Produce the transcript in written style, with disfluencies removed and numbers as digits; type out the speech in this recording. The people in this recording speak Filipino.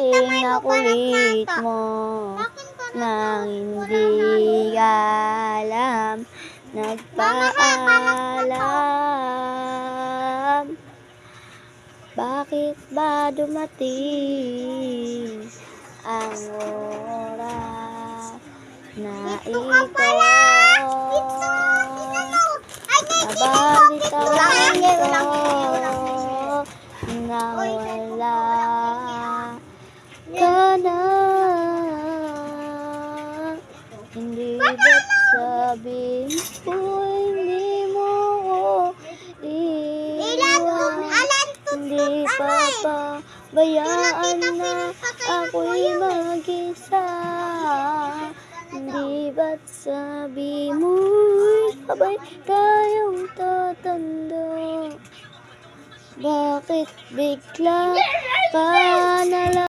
kasing nakulit mo nang hindi ka alam, nagpaalam. Bakit ba dumating ang oras na ito? Nabalitaan ko na wala ka na. Hindi ba't sabihin ko hindi mo iiwan? Hindi papabayaan na ako'y mag-isa. Hindi ba't sabi mo'y sabay tayong tatanda? Bakit bigla ka nalang